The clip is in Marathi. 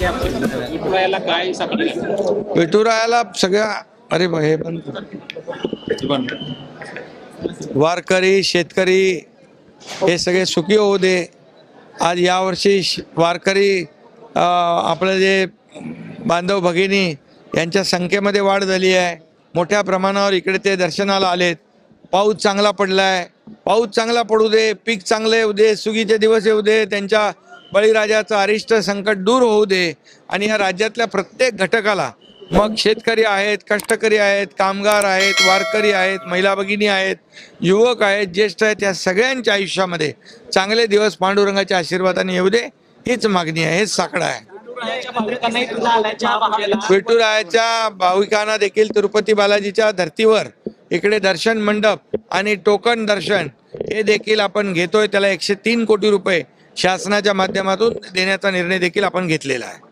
विठुरायाला काय सांगितलं? विठुरायाला सगळ्या अरे हे पण वारकरी शेतकरी हे सगळे सुखी होऊ दे। आज यावर्षी वारकरी आपले जे बांधव भगिनी यांच्या संख्येमध्ये वाढ झाली आहे। मोठ्या प्रमाणावर इकडे ते दर्शनाला आलेत। पाऊस चांगला पडलाय, पाऊस चांगला पडू दे, पीक चांगले येऊ दे, सुगीचे दिवस येऊ दे, त्यांच्या बळीराजाचं अरिष्ट संकट दूर होऊ दे। आणि या राज्यातल्या प्रत्येक घटकाला, मग शेतकरी आहेत, कष्टकरी आहेत, कामगार आहेत, वारकरी आहेत, महिला भगिनी आहेत, युवक आहेत, ज्येष्ठ आहेत, या सगळ्यांच्या आयुष्यामध्ये चांगले दिवस पांडुरंगाच्या आशीर्वादाने येऊ दे, हीच मागणी आहे, हेच साकडं आहे। विठुरायाच्या भाविकांना देखील तिरुपती बालाजीच्या धर्तीवर इकडे दर्शन मंडप आणि टोकन दर्शन हे देखील आपण घेतोय। त्याला 103 कोटी रुपये शासनाच्या माध्यमातून देण्याचा निर्णय देखील आपण घेतलेला आहे।